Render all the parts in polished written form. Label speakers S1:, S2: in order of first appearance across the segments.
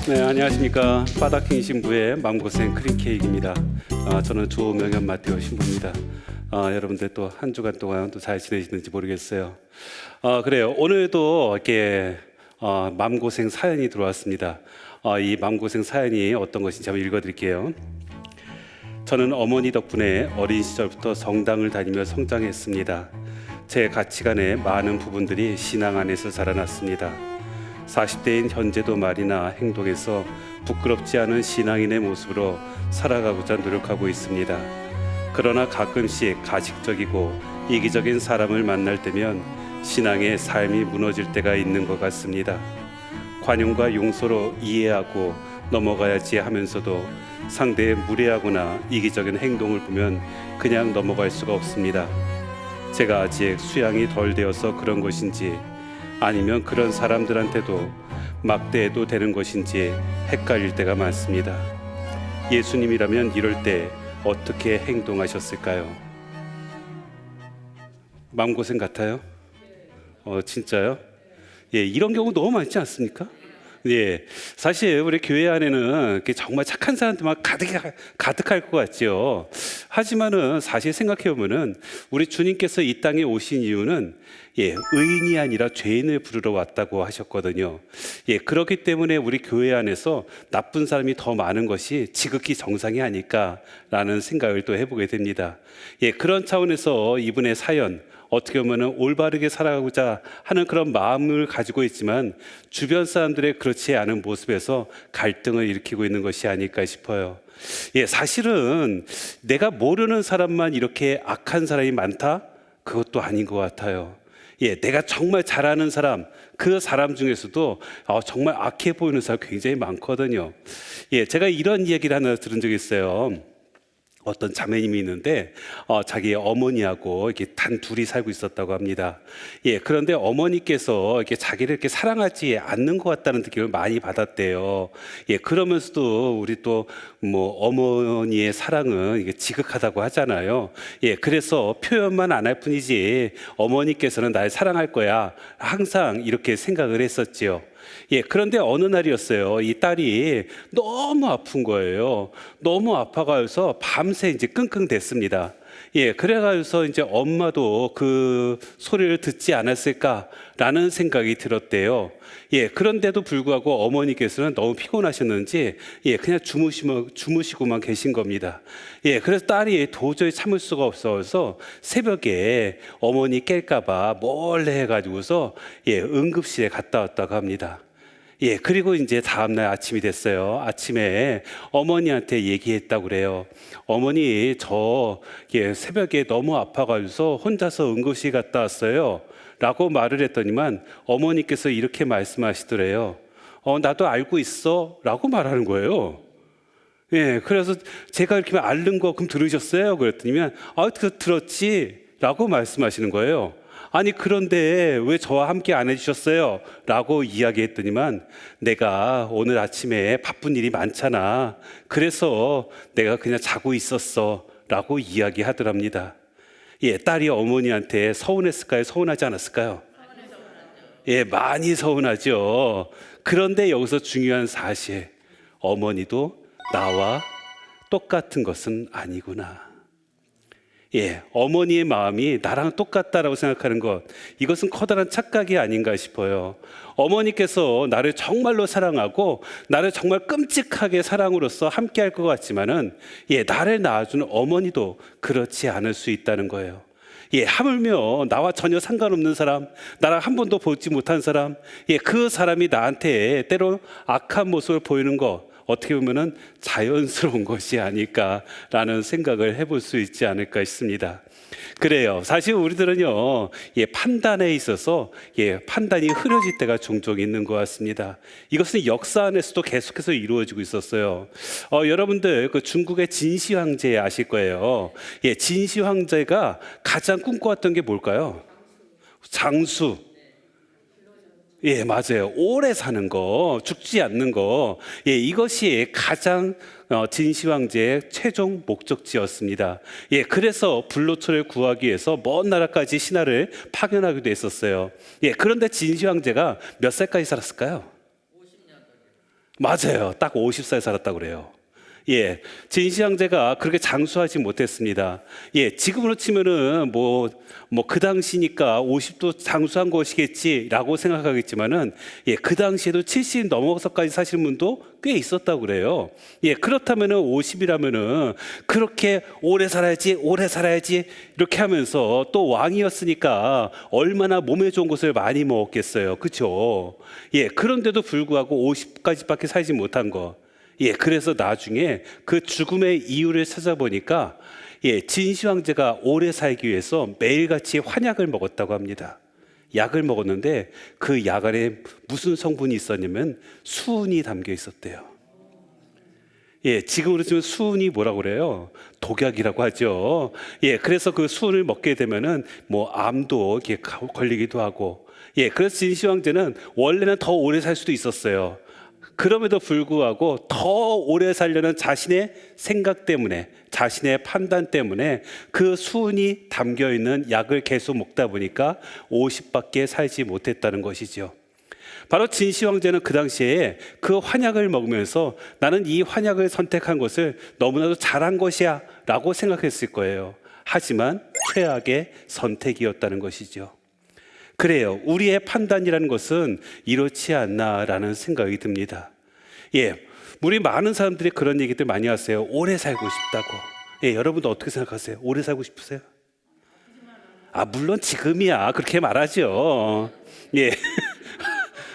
S1: 네, 안녕하십니까. 바다킹 신부의 마음고생 크림케이크입니다. 저는 조명현 마테오 신부입니다. 여러분들 또 한 주간 동안 또 잘 지내시는지 모르겠어요. 그래요. 오늘도 이렇게 마음고생 사연이 들어왔습니다. 이 마음고생 사연이 어떤 것인지 한번 읽어드릴게요. 저는 어머니 덕분에 어린 시절부터 성당을 다니며 성장했습니다. 제 가치관의 많은 부분들이 신앙 안에서 자라났습니다. 40대인 현재도 말이나 행동에서 부끄럽지 않은 신앙인의 모습으로 살아가고자 노력하고 있습니다. 그러나 가끔씩 가식적이고 이기적인 사람을 만날 때면 신앙의 삶이 무너질 때가 있는 것 같습니다. 관용과 용서로 이해하고 넘어가야지 하면서도 상대의 무례하거나 이기적인 행동을 보면 그냥 넘어갈 수가 없습니다. 제가 아직 수양이 덜 되어서 그런 것인지 아니면 그런 사람들한테도 막대해도 되는 것인지 헷갈릴 때가 많습니다. 예수님이라면 이럴 때 어떻게 행동하셨을까요? 마음고생 같아요? 진짜요? 예, 이런 경우 너무 많지 않습니까? 예, 사실 우리 교회 안에는 정말 착한 사람들만 가득할 것 같죠. 하지만은 사실 생각해 보면은 우리 주님께서 이 땅에 오신 이유는 의인이 아니라 죄인을 부르러 왔다고 하셨거든요. 그렇기 때문에 우리 교회 안에서 나쁜 사람이 더 많은 것이 지극히 정상이 아닐까라는 생각을 또 해보게 됩니다. 그런 차원에서 이분의 사연, 어떻게 보면 올바르게 살아가고자 하는 그런 마음을 가지고 있지만 주변 사람들의 그렇지 않은 모습에서 갈등을 일으키고 있는 것이 아닐까 싶어요. 사실은 내가 모르는 사람만 이렇게 악한 사람이 많다? 그것도 아닌 것 같아요. 내가 정말 잘 아는 사람, 그 사람 중에서도 정말 악해 보이는 사람 굉장히 많거든요. 제가 이런 이야기를 하나 들은 적이 있어요. 어떤 자매님이 있는데 자기 어머니하고 이렇게 단 둘이 살고 있었다고 합니다. 그런데 어머니께서 이렇게 자기를 이렇게 사랑하지 않는 것 같다는 느낌을 많이 받았대요. 그러면서도 우리 또 뭐 어머니의 사랑은 이게 지극하다고 하잖아요. 그래서 표현만 안 할 뿐이지 어머니께서는 날 사랑할 거야 항상 이렇게 생각을 했었지요. 그런데 어느 날이었어요. 이 딸이 너무 아픈 거예요. 너무 아파가지고 밤새 이제 끙끙댔습니다. 그래가지고 이제 엄마도 그 소리를 듣지 않았을까라는 생각이 들었대요. 그런데도 불구하고 어머니께서는 너무 피곤하셨는지 그냥 주무시고만 계신 겁니다. 그래서 딸이 도저히 참을 수가 없어서 새벽에 어머니 깰까봐 몰래 해가지고서 응급실에 갔다 왔다고 합니다. 그리고 이제 다음날 아침이 됐어요. 아침에 어머니한테 얘기했다고 그래요. 어머니, 저 새벽에 너무 아파가지고 혼자서 응급실 갔다 왔어요 라고 말을 했더니만 어머니께서 이렇게 말씀하시더래요. 나도 알고 있어 라고 말하는 거예요. 그래서 제가 이렇게 앓는 거 그럼 들으셨어요? 그랬더니만 들었지 라고 말씀하시는 거예요. 아니 그런데 왜 저와 함께 안 해주셨어요? 라고 이야기했더니만 내가 오늘 아침에 바쁜 일이 많잖아. 그래서 내가 그냥 자고 있었어 라고 이야기하더랍니다. 딸이 어머니한테 서운했을까요? 서운하지 않았을까요? 많이 서운하죠. 그런데 여기서 중요한 사실, 어머니도 나와 똑같은 것은 아니구나. 어머니의 마음이 나랑 똑같다라고 생각하는 것, 이것은 커다란 착각이 아닌가 싶어요. 어머니께서 나를 정말로 사랑하고 나를 정말 끔찍하게 사랑으로서 함께 할 것 같지만은 나를 낳아주는 어머니도 그렇지 않을 수 있다는 거예요. 하물며 나와 전혀 상관없는 사람, 나랑 한 번도 보지 못한 사람, 그 사람이 나한테 때로 악한 모습을 보이는 것, 어떻게 보면은 자연스러운 것이 아닐까라는 생각을 해볼 수 있지 않을까 싶습니다. 그래요. 사실 우리들은요, 판단에 있어서 판단이 흐려질 때가 종종 있는 것 같습니다. 이것은 역사 안에서도 계속해서 이루어지고 있었어요. 여러분들 그 중국의 진시 황제 아실 거예요. 진시 황제가 가장 꿈꿔왔던 게 뭘까요? 장수. 맞아요. 오래 사는 거, 죽지 않는 거. 이것이 가장 진시 황제의 최종 목적지였습니다. 그래서 불로초를 구하기 위해서 먼 나라까지 신하를 파견하기도 했었어요. 그런데 진시 황제가 몇 살까지 살았을까요? 맞아요. 딱 50살 살았다고 그래요. 예, 진시 형제가 그렇게 장수하지 못했습니다. 예, 지금으로 치면은 뭐 그 당시니까 50도 장수한 것이겠지라고 생각하겠지만은 예, 그 당시에도 70 넘어서까지 사신 분도 꽤 있었다고 그래요. 예, 그렇다면은 50이라면은 그렇게 오래 살아야지, 오래 살아야지 이렇게 하면서 또 왕이었으니까 얼마나 몸에 좋은 것을 많이 먹었겠어요. 그렇죠? 예, 그런데도 불구하고 50까지밖에 살지 못한 거. 예, 그래서 나중에 그 죽음의 이유를 찾아보니까 예, 진시 황제가 오래 살기 위해서 매일같이 환약을 먹었다고 합니다. 약을 먹었는데 그 약 안에 무슨 성분이 있었냐면 수은이 담겨 있었대요. 예, 지금으로 치면 수은이 뭐라고 그래요? 독약이라고 하죠. 예, 그래서 그 수은을 먹게 되면은 뭐 암도 이렇게 걸리기도 하고, 예, 그래서 진시 황제는 원래는 더 오래 살 수도 있었어요. 그럼에도 불구하고 더 오래 살려는 자신의 생각 때문에, 자신의 판단 때문에 그 수은이 담겨 있는 약을 계속 먹다 보니까 50밖에 살지 못했다는 것이죠. 바로 진시 황제는 그 당시에 그 환약을 먹으면서 나는 이 환약을 선택한 것을 너무나도 잘한 것이야 라고 생각했을 거예요. 하지만 최악의 선택이었다는 것이죠. 그래요. 우리의 판단이라는 것은 이렇지 않나라는 생각이 듭니다. 예, 우리 많은 사람들이 그런 얘기들 많이 하세요. 오래 살고 싶다고. 예, 여러분도 어떻게 생각하세요? 오래 살고 싶으세요? 아, 물론 지금이야 그렇게 말하죠. 예.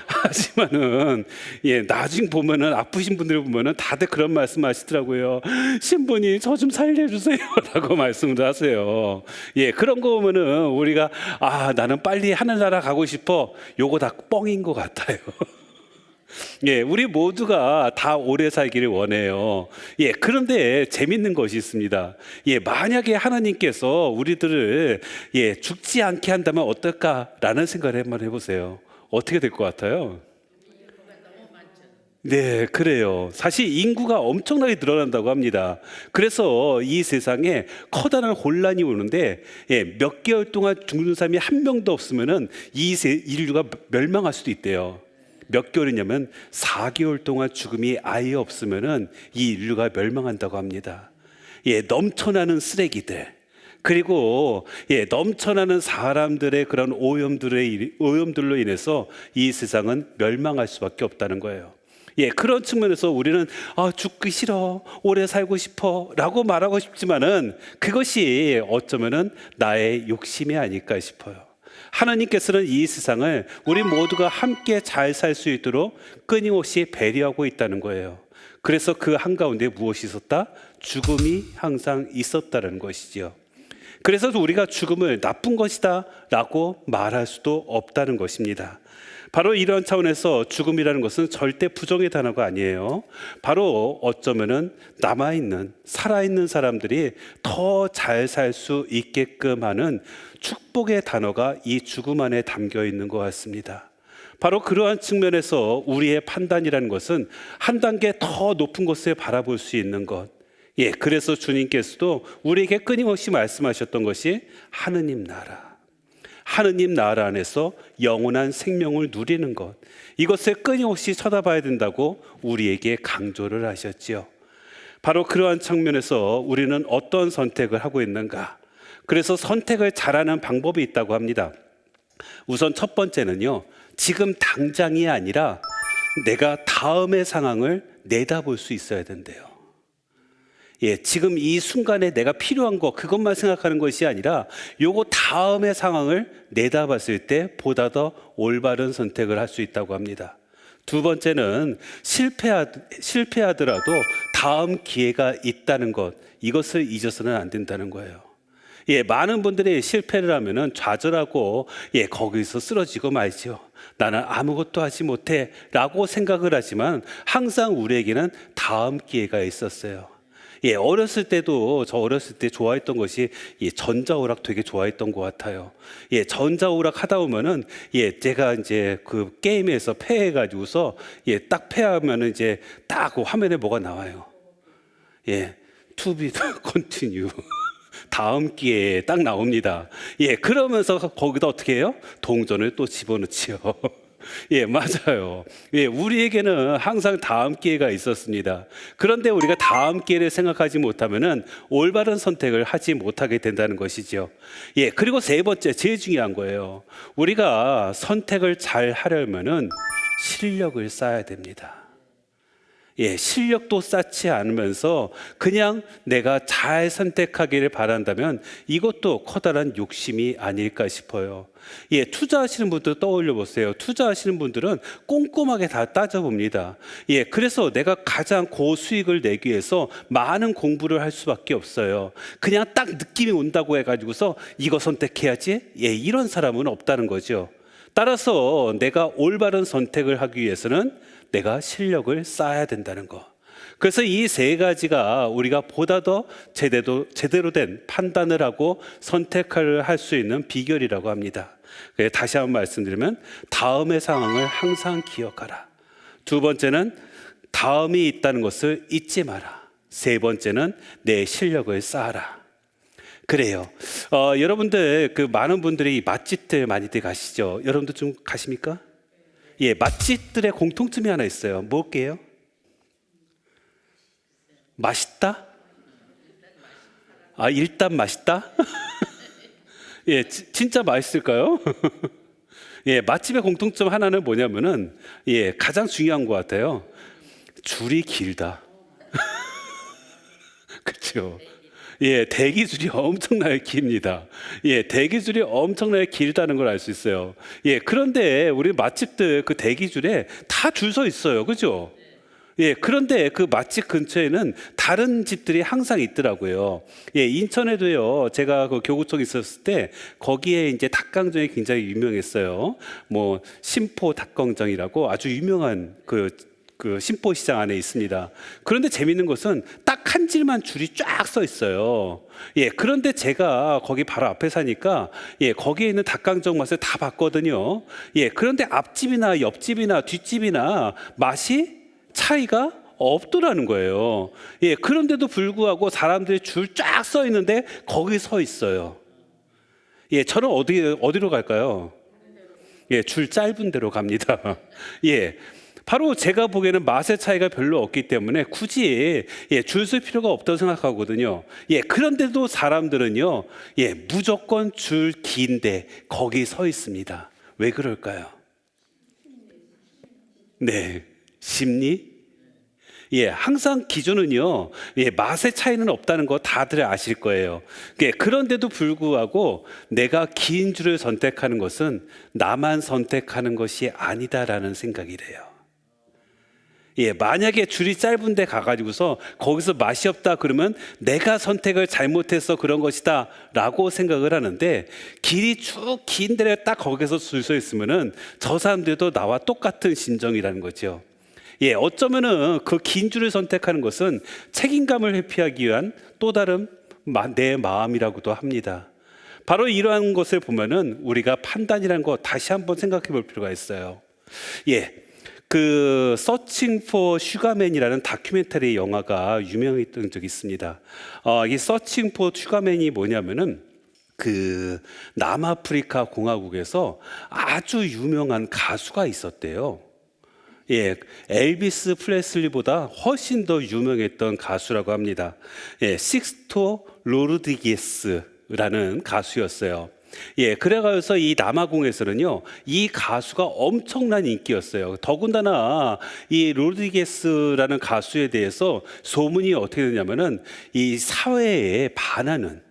S1: 하지만은 예, 나중 보면은 아프신 분들 보면은 다들 그런 말씀하시더라고요. 신부님 저 좀 살려주세요라고 말씀을 하세요. 예, 그런 거 보면은 우리가 아, 나는 빨리 하늘나라 가고 싶어. 요거 다 뻥인 것 같아요. 예, 우리 모두가 다 오래 살기를 원해요. 예, 그런데 재밌는 것이 있습니다. 예, 만약에 하나님께서 우리들을 예, 죽지 않게 한다면 어떨까라는 생각을 한번 해보세요. 어떻게 될 것 같아요? 네, 그래요. 사실 인구가 엄청나게 늘어난다고 합니다. 그래서 이 세상에 커다란 혼란이 오는데 예, 몇 개월 동안 죽는 사람이 한 명도 없으면은 인류가 멸망할 수도 있대요. 몇 개월이냐면 4개월 동안 죽음이 아예 없으면은 이 인류가 멸망한다고 합니다. 예, 넘쳐나는 쓰레기들, 그리고 예, 넘쳐나는 사람들의 그런 오염들로 인해서 이 세상은 멸망할 수밖에 없다는 거예요. 예, 그런 측면에서 우리는 아, 죽기 싫어, 오래 살고 싶어라고 말하고 싶지만은 그것이 어쩌면은 나의 욕심이 아닐까 싶어요. 하나님께서는 이 세상을 우리 모두가 함께 잘 살 수 있도록 끊임없이 배려하고 있다는 거예요. 그래서 그 한가운데 무엇이 있었다? 죽음이 항상 있었다는 것이지요. 그래서 우리가 죽음을 나쁜 것이다 라고 말할 수도 없다는 것입니다. 바로 이런 차원에서 죽음이라는 것은 절대 부정의 단어가 아니에요. 바로 어쩌면은 남아있는, 살아있는 사람들이 더 잘 살 수 있게끔 하는 축복의 단어가 이 죽음 안에 담겨 있는 것 같습니다. 바로 그러한 측면에서 우리의 판단이라는 것은 한 단계 더 높은 것을 바라볼 수 있는 것. 예, 그래서 주님께서도 우리에게 끊임없이 말씀하셨던 것이 하느님 나라. 하느님 나라 안에서 영원한 생명을 누리는 것, 이것을 끊임없이 쳐다봐야 된다고 우리에게 강조를 하셨지요. 바로 그러한 측면에서 우리는 어떤 선택을 하고 있는가? 그래서 선택을 잘하는 방법이 있다고 합니다. 우선 첫 번째는요, 지금 당장이 아니라 내가 다음의 상황을 내다볼 수 있어야 된대요. 예, 지금 이 순간에 내가 필요한 거 그것만 생각하는 것이 아니라 요거 다음의 상황을 내다봤을 때 보다 더 올바른 선택을 할 수 있다고 합니다. 두 번째는 실패하더라도 다음 기회가 있다는 것, 이것을 잊어서는 안 된다는 거예요. 예, 많은 분들이 실패를 하면은 좌절하고 예, 거기서 쓰러지고 말지요. 나는 아무것도 하지 못해 라고 생각을 하지만 항상 우리에게는 다음 기회가 있었어요. 예, 어렸을 때도 저 어렸을 때 좋아했던 것이 예, 전자오락 되게 좋아했던 것 같아요. 예, 전자오락 하다 보면은 예, 제가 이제 그 게임에서 패해가지고서 예, 딱 패하면은 이제 딱 그 화면에 뭐가 나와요. 예, to be continue. 다음 기회에 딱 나옵니다. 예, 그러면서 거기다 어떻게 해요? 동전을 또 집어넣지요. 예, 맞아요. 예, 우리에게는 항상 다음 기회가 있었습니다. 그런데 우리가 다음 기회를 생각하지 못하면은 올바른 선택을 하지 못하게 된다는 것이죠. 예, 그리고 세 번째, 제일 중요한 거예요. 우리가 선택을 잘 하려면은 실력을 쌓아야 됩니다. 예, 실력도 쌓지 않으면서 그냥 내가 잘 선택하기를 바란다면 이것도 커다란 욕심이 아닐까 싶어요. 예, 투자하시는 분들 떠올려 보세요. 투자하시는 분들은 꼼꼼하게 다 따져봅니다. 예, 그래서 내가 가장 고수익을 내기 위해서 많은 공부를 할 수밖에 없어요. 그냥 딱 느낌이 온다고 해가지고서 이거 선택해야지? 예, 이런 사람은 없다는 거죠. 따라서 내가 올바른 선택을 하기 위해서는 내가 실력을 쌓아야 된다는 거. 그래서 이 세 가지가 우리가 보다 더 제대로 된 판단을 하고 선택을 할 수 있는 비결이라고 합니다. 다시 한번 말씀드리면 다음의 상황을 항상 기억하라. 두 번째는 다음이 있다는 것을 잊지 마라. 세 번째는 내 실력을 쌓아라. 그래요. 여러분들 많은 분들이 맛집들 많이들 가시죠. 여러분들 좀 가십니까? 예, 맛집들의 공통점이 하나 있어요. 뭘게요? 맛있다? 아, 일단 맛있다? 예, 진짜 맛있을까요? 예, 맛집의 공통점 하나는 뭐냐면은, 예, 가장 중요한 것 같아요. 줄이 길다. 그렇죠. 예, 대기줄이 엄청나게 깁니다. 예, 대기줄이 엄청나게 길다는 걸 알 수 있어요. 예, 그런데 우리 맛집들 그 대기줄에 다 줄 서 있어요. 그죠? 예, 그런데 그 맛집 근처에는 다른 집들이 항상 있더라고요. 예, 인천에도요, 제가 그 교구청에 있었을 때 거기에 이제 닭강정이 굉장히 유명했어요. 뭐, 신포 닭강정이라고 아주 유명한 그 신포시장 안에 있습니다. 그런데 재밌는 것은 딱 한 줄만 줄이 쫙 서 있어요. 예, 그런데 제가 거기 바로 앞에 사니까 예, 거기에 있는 닭강정 맛을 다 봤거든요. 예, 그런데 앞집이나 옆집이나 뒷집이나 맛이 차이가 없더라는 거예요. 예, 그런데도 불구하고 사람들이 줄 쫙 서 있는데 거기 서 있어요. 예, 저는 어디로 갈까요? 예, 줄 짧은 데로 갑니다. 예. 바로 제가 보기에는 맛의 차이가 별로 없기 때문에 굳이 줄 쓸 필요가 없다고 생각하거든요. 예, 그런데도 사람들은요, 예, 무조건 줄 긴데 거기 서 있습니다. 왜 그럴까요? 네, 심리? 예, 항상 기준은요, 예, 맛의 차이는 없다는 거 다들 아실 거예요. 예, 그런데도 불구하고 내가 긴 줄을 선택하는 것은 나만 선택하는 것이 아니다라는 생각이 돼요. 예, 만약에 줄이 짧은 데 가가지고서 거기서 맛이 없다 그러면 내가 선택을 잘못해서 그런 것이다 라고 생각을 하는데, 길이 쭉 긴 데를 딱 거기서 줄 서 있으면은 저 사람들도 나와 똑같은 심정이라는 거죠. 예, 어쩌면은 그 긴 줄을 선택하는 것은 책임감을 회피하기 위한 또 다른 내 마음이라고도 합니다. 바로 이러한 것을 보면은 우리가 판단이라는 거 다시 한번 생각해 볼 필요가 있어요. 예, 그 서칭 포 슈가맨이라는 다큐멘터리 영화가 유명했던 적이 있습니다. 이 서칭 포 슈가맨이 뭐냐면은 그 남아프리카 공화국에서 아주 유명한 가수가 있었대요. 예, 엘비스 프레슬리보다 훨씬 더 유명했던 가수라고 합니다. 예, 식스토 로드리게스라는 가수였어요. 예, 그래가지고 이 남아공에서는요, 이 가수가 엄청난 인기였어요. 더군다나 이 로드리게스라는 가수에 대해서 소문이 어떻게 되냐면은 이 사회에 반하는,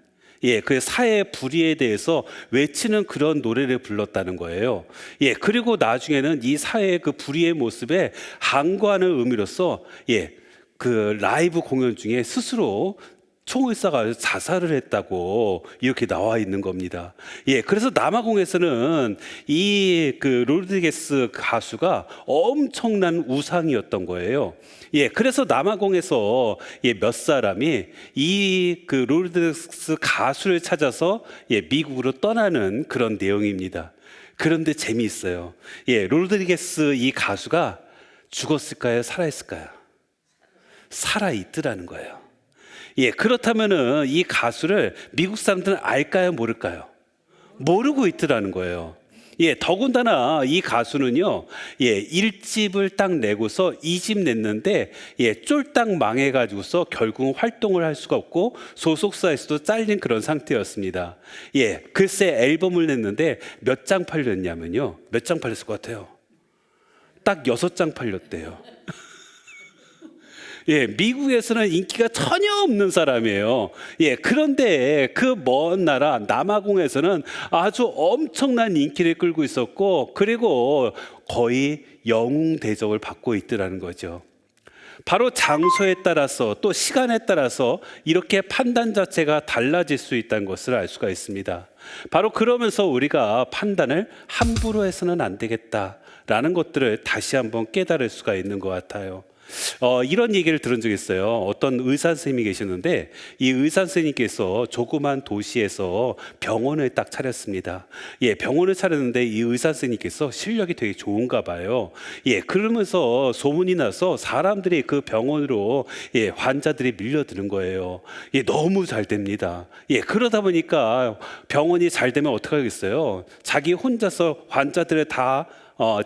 S1: 예, 그 사회의 불의에 대해서 외치는 그런 노래를 불렀다는 거예요. 예, 그리고 나중에는 이 사회의 그 불의의 모습에 항거하는 의미로서 예, 그 라이브 공연 중에 스스로 총을 쏴가지고 자살을 했다고 이렇게 나와 있는 겁니다. 예, 그래서 남아공에서는 이 그 로드리게스 가수가 엄청난 우상이었던 거예요. 예, 그래서 남아공에서 예, 몇 사람이 이 그 로드리게스 가수를 찾아서 예, 미국으로 떠나는 그런 내용입니다. 그런데 재미있어요. 예, 로드리게스 이 가수가 죽었을까요? 살아있을까요? 살아있더라는 거예요. 예, 그렇다면은 이 가수를 미국 사람들은 알까요, 모를까요? 모르고 있더라는 거예요. 예, 더군다나 이 가수는요, 예, 1집을 딱 내고서 2집 냈는데, 예, 쫄딱 망해가지고서 결국은 활동을 할 수가 없고 소속사에서도 잘린 그런 상태였습니다. 예, 글쎄 앨범을 냈는데 몇 장 팔렸냐면요, 몇 장 팔렸을 것 같아요? 딱 6장 팔렸대요. 예, 미국에서는 인기가 전혀 없는 사람이에요. 예, 그런데 그 먼 나라 남아공에서는 아주 엄청난 인기를 끌고 있었고, 그리고 거의 영웅 대접을 받고 있더라는 거죠. 바로 장소에 따라서 또 시간에 따라서 이렇게 판단 자체가 달라질 수 있다는 것을 알 수가 있습니다. 바로 그러면서 우리가 판단을 함부로 해서는 안 되겠다라는 것들을 다시 한번 깨달을 수가 있는 것 같아요. 이런 얘기를 들은 적이 있어요. 어떤 의사 선생님이 계셨는데 이 의사 선생님께서 조그만 도시에서 병원을 딱 차렸습니다. 예, 병원을 차렸는데 이 의사 선생님께서 실력이 되게 좋은가 봐요. 예, 그러면서 소문이 나서 사람들이 그 병원으로, 예, 환자들이 밀려드는 거예요. 예, 너무 잘 됩니다. 예, 그러다 보니까 병원이 잘 되면 어떻게 하겠어요? 자기 혼자서 환자들을 다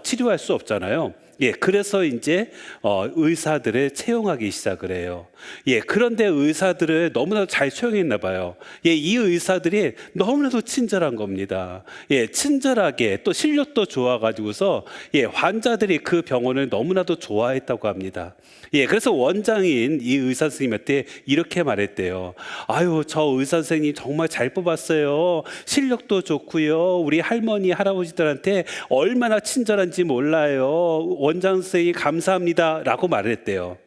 S1: 치료할 수 없잖아요. 예, 그래서 이제 의사들을 채용하기 시작을 해요. 예, 그런데 의사들을 너무나도 잘 채용했나 봐요. 예, 이 의사들이 너무나도 친절한 겁니다. 예, 친절하게 또 실력도 좋아가지고서, 예, 환자들이 그 병원을 너무나도 좋아했다고 합니다. 예, 그래서 원장인 이 의사 선생님한테 이렇게 말했대요. 아유, 저 의사 선생님 정말 잘 뽑았어요. 실력도 좋고요. 우리 할머니, 할아버지들한테 얼마나 친절한지 몰라요. 원장 선생님 감사합니다 라고 말을 했대요.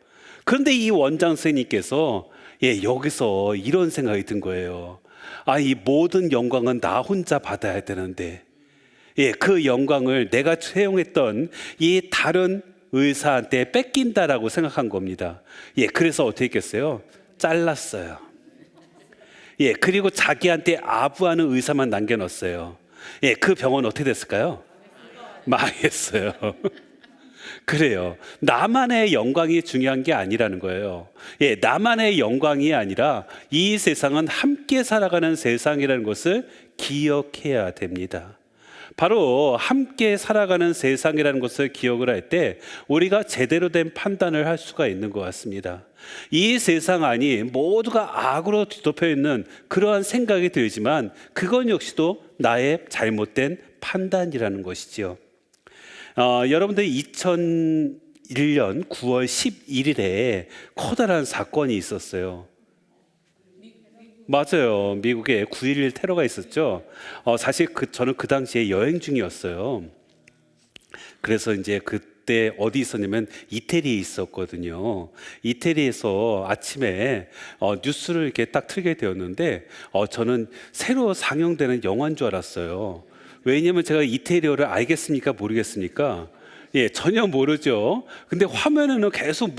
S1: 그런데 이 원장 선생님께서, 예, 여기서 이런 생각이 든 거예요. 아, 이 모든 영광은 나 혼자 받아야 되는데, 예, 그 영광을 내가 채용했던 이 다른 의사한테 뺏긴다라고 생각한 겁니다. 예, 그래서 어떻게 했겠어요? 잘랐어요. 예, 그리고 자기한테 아부하는 의사만 남겨놓았어요. 예, 그 병원 어떻게 됐을까요? 망했어요. 그래요. 나만의 영광이 중요한 게 아니라는 거예요. 예, 나만의 영광이 아니라 이 세상은 함께 살아가는 세상이라는 것을 기억해야 됩니다. 바로 함께 살아가는 세상이라는 것을 기억을 할 때 우리가 제대로 된 판단을 할 수가 있는 것 같습니다. 이 세상 안이 모두가 악으로 뒤덮여 있는 그러한 생각이 들지만 그건 역시도 나의 잘못된 판단이라는 것이지요. 여러분들 2001년 9월 11일에 커다란 사건이 있었어요. 맞아요. 미국에 9.11 테러가 있었죠. 사실 저는 그 당시에 여행 중이었어요. 그래서 이제 그때 어디 있었냐면 이태리에 있었거든요. 이태리에서 아침에 뉴스를 이렇게 딱 틀게 되었는데 저는 새로 상영되는 영화인 줄 알았어요. 왜냐면 제가 이태리어를 알겠습니까? 모르겠습니까? 예, 전혀 모르죠. 근데 화면에는 계속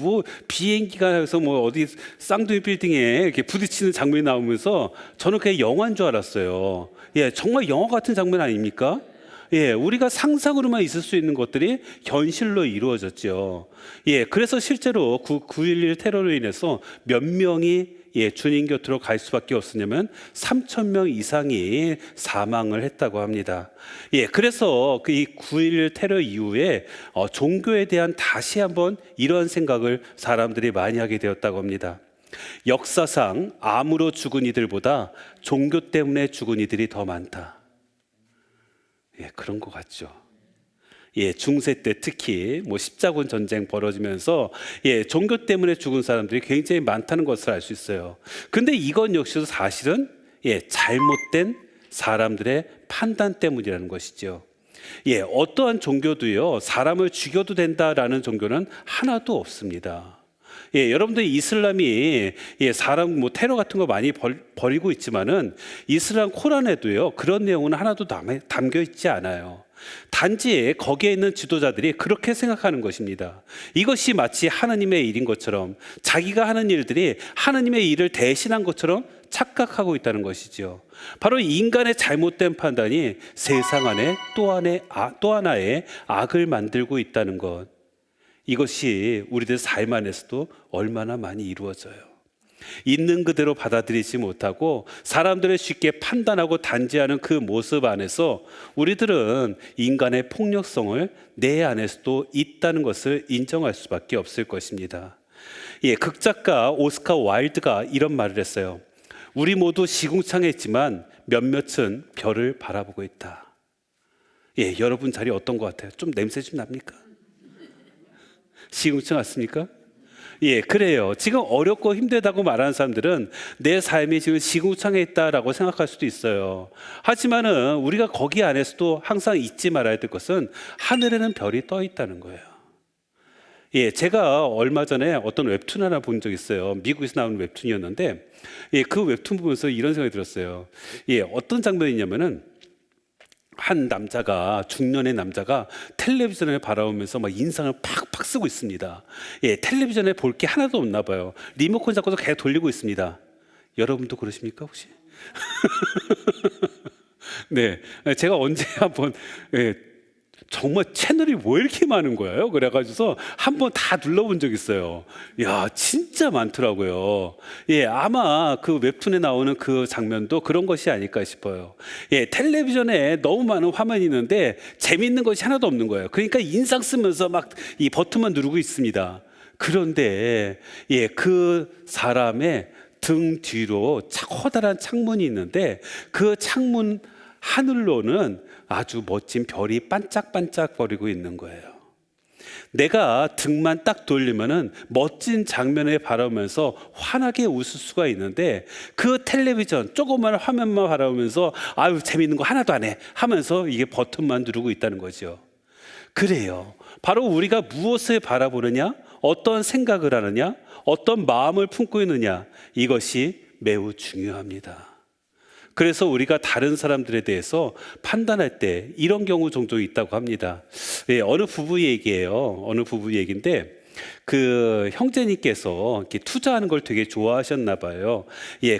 S1: 비행기가 해서 어디 쌍둥이 빌딩에 이렇게 부딪히는 장면이 나오면서 저는 그게 영화인 줄 알았어요. 예, 정말 영화 같은 장면 아닙니까? 예, 우리가 상상으로만 있을 수 있는 것들이 현실로 이루어졌죠. 예, 그래서 실제로 9.11 테러로 인해서 몇 명이, 예, 주님 곁으로 갈 수밖에 없었냐면 3,000명 이상이 사망을 했다고 합니다. 예, 그래서 이 9.11 테러 이후에 종교에 대한 다시 한번 이런 생각을 사람들이 많이 하게 되었다고 합니다. 역사상 암으로 죽은 이들보다 종교 때문에 죽은 이들이 더 많다. 예, 그런 것 같죠. 예, 중세 때 특히 십자군 전쟁 벌어지면서, 예, 종교 때문에 죽은 사람들이 굉장히 많다는 것을 알 수 있어요. 근데 이건 역시도 사실은, 예, 잘못된 사람들의 판단 때문이라는 것이죠. 예, 어떠한 종교도요, 사람을 죽여도 된다라는 종교는 하나도 없습니다. 예, 여러분들 이슬람이, 예, 사람 테러 같은 거 많이 벌이고 있지만은 이슬람 코란에도요 그런 내용은 하나도 담겨 있지 않아요. 단지 거기에 있는 지도자들이 그렇게 생각하는 것입니다. 이것이 마치 하나님의 일인 것처럼, 자기가 하는 일들이 하나님의 일을 대신한 것처럼 착각하고 있다는 것이죠. 바로 인간의 잘못된 판단이 세상 안에 또 하나의 악을 만들고 있다는 것, 이것이 우리들 삶 안에서도 얼마나 많이 이루어져요. 있는 그대로 받아들이지 못하고 사람들을 쉽게 판단하고 단죄하는 그 모습 안에서 우리들은 인간의 폭력성을 내 안에서도 있다는 것을 인정할 수밖에 없을 것입니다. 극작가 오스카 와일드가 이런 말을 했어요. 우리 모두 시궁창했지만 몇몇은 별을 바라보고 있다. 여러분 자리 어떤 것 같아요? 좀 냄새 좀 납니까? 시궁창 왔습니까? 그래요. 지금 어렵고 힘들다고 말하는 사람들은 내 삶이 지금 시궁창에 있다라고 생각할 수도 있어요. 하지만은 우리가 거기 안에서도 항상 잊지 말아야 될 것은 하늘에는 별이 떠 있다는 거예요. 제가 얼마 전에 어떤 웹툰 하나 본 적 있어요. 미국에서 나온 웹툰이었는데, 그 웹툰 보면서 이런 생각이 들었어요. 어떤 장면이냐면은 한 남자가, 중년의 남자가 텔레비전을 바라보면서 막 인상을 팍팍 쓰고 있습니다. 텔레비전에 볼 게 하나도 없나 봐요. 리모컨 잡고도 계속 돌리고 있습니다. 여러분도 그러십니까 혹시? 네, 제가 언제 한번 정말 채널이 왜 이렇게 많은 거예요? 그래가지고 한번 다 눌러본 적 있어요. 야, 진짜 많더라고요. 아마 그 웹툰에 나오는 그 장면도 그런 것이 아닐까 싶어요. 텔레비전에 너무 많은 화면이 있는데 재밌는 것이 하나도 없는 거예요. 그러니까 인상 쓰면서 막 이 버튼만 누르고 있습니다. 그런데 그 사람의 등 뒤로 커다란 창문이 있는데 그 창문 하늘로는 아주 멋진 별이 반짝반짝 거리고 있는 거예요. 내가 등만 딱 돌리면은 멋진 장면을 바라보면서 환하게 웃을 수가 있는데 그 텔레비전 조그만 화면만 바라보면서 아유 재밌는 거 하나도 안 해 하면서 이게 버튼만 누르고 있다는 거죠. 그래요. 바로 우리가 무엇을 바라보느냐, 어떤 생각을 하느냐, 어떤 마음을 품고 있느냐, 이것이 매우 중요합니다. 그래서 우리가 다른 사람들에 대해서 판단할 때 이런 경우 종종 있다고 합니다. 어느 부부 얘기예요. 어느 부부 얘기인데 그 형제님께서 이렇게 투자하는 걸 되게 좋아하셨나 봐요.